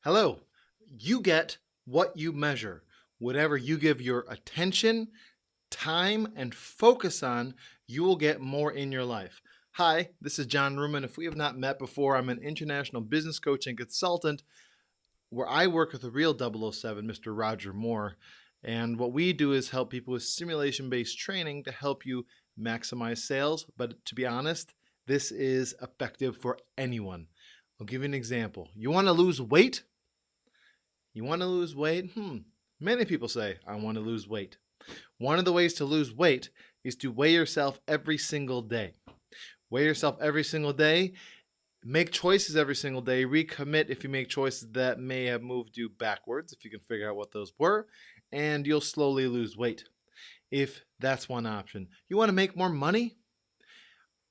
Hello. You get what you measure. Whatever you give your attention, time, and focus on, you will get more in your life. Hi, this is John Ruman. If we have not met before, I'm an international business coach and consultant where I work with the real 007, Mr. Roger Moore. And what we do is help people with simulation based training to help you maximize sales. But to be honest, this is effective for anyone. I'll give you an example. You want to lose weight? You want to lose weight? Many people say, I want to lose weight. One of the ways to lose weight is to weigh yourself every single day. Weigh yourself every single day. Make choices every single day. Recommit if you make choices that may have moved you backwards, if you can figure out what those were, and you'll slowly lose weight. If that's one option. You want to make more money?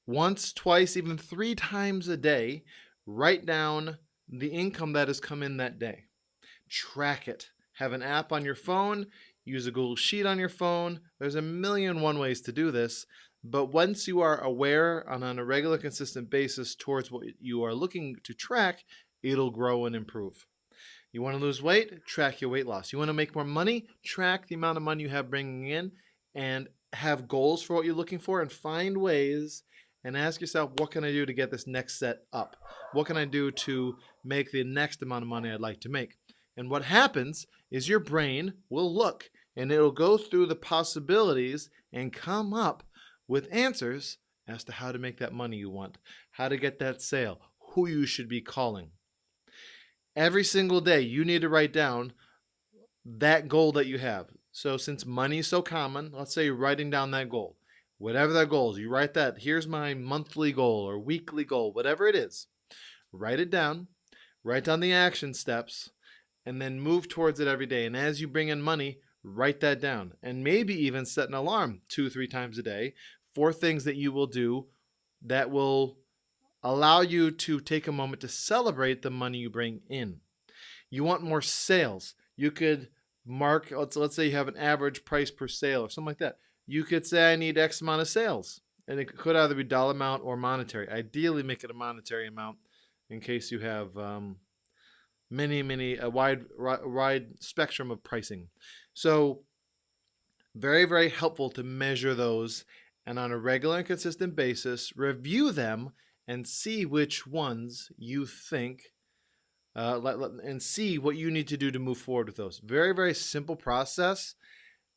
Once, twice, even 3 times a day, write down the income that has come in that day. Track it. Have an app on your phone, use a Google Sheet on your phone. There's a million one ways to do this, but once you are aware and on a regular, consistent basis towards what you are looking to track, it'll grow and improve. You want to lose weight? Track your weight loss. You want to make more money? Track the amount of money you have bringing in and have goals for what you're looking for and find ways and ask yourself, what can I do to get this next set up? What can I do to make the next amount of money I'd like to make? And what happens is your brain will look and it'll go through the possibilities and come up with answers as to how to make that money you want, how to get that sale, who you should be calling. Every single day, you need to write down that goal that you have. So, since money is so common, let's say you're writing down that goal. Whatever that goal is, you write that. Here's my monthly goal or weekly goal, whatever it is. Write it down, write down the action steps, and then move towards it every day. And as you bring in money, write that down. And maybe even set an alarm 2, 3 times a day for things that you will do that will allow you to take a moment to celebrate the money you bring in. You want more sales. You could mark, let's say you have an average price per sale or something like that. You could say, I need X amount of sales. And it could either be dollar amount or monetary. Ideally, make it a monetary amount in case you have a wide spectrum of pricing. So, very, very helpful to measure those and on a regular and consistent basis, review them and see which ones you think and see what you need to do to move forward with those. Very, very simple process.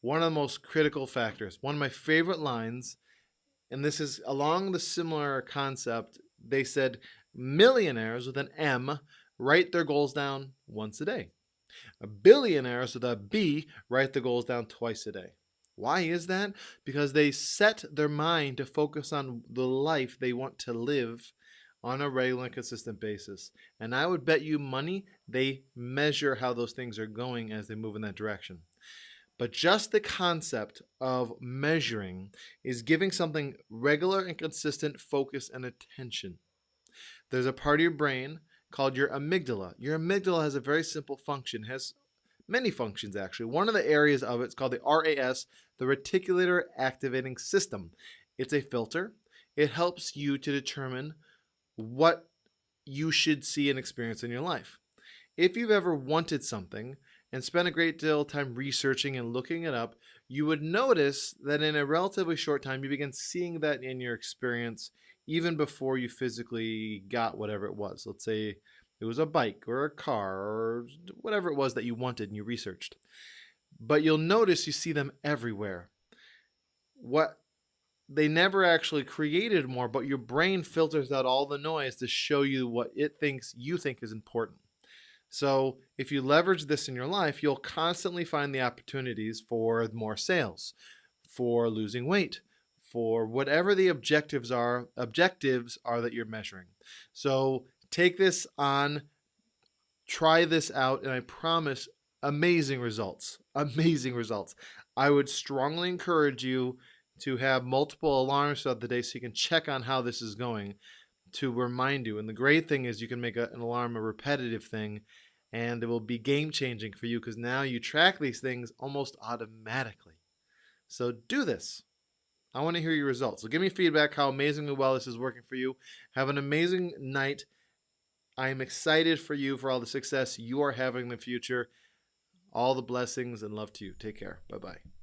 One of the most critical factors. One of my favorite lines, and this is along the similar concept. They said millionaires with an M write their goals down once a day. Billionaires with a B write the goals down twice a day. Why is that? Because they set their mind to focus on the life they want to live on a regular and consistent basis. And I would bet you money they measure how those things are going as they move in that direction. But just the concept of measuring is giving something regular and consistent focus and attention. There's a part of your brain called your amygdala. Your amygdala has a very simple function, has many functions actually. One of the areas of it is called the RAS, the reticular activating system. It's a filter. It helps you to determine what you should see and experience in your life. If you've ever wanted something and spent a great deal of time researching and looking it up, you would notice that in a relatively short time, you begin seeing that in your experience even before you physically got whatever it was. Let's say it was a bike or a car or whatever it was that you wanted and you researched. But you'll notice you see them everywhere. What they never actually created more, but your brain filters out all the noise to show you what it thinks you think is important. So if you leverage this in your life, you'll constantly find the opportunities for more sales, for losing weight, for whatever the objectives are that you're measuring. So take this on, try this out, and I promise amazing results. Amazing results. I would strongly encourage you to have multiple alarms throughout the day so you can check on how this is going to remind you. And the great thing is you can make an alarm a repetitive thing and it will be game changing for you because now you track these things almost automatically. So do this. I want to hear your results. So give me feedback how amazingly well this is working for you. Have an amazing night. I am excited for you for all the success you are having in the future. All the blessings and love to you. Take care. Bye bye.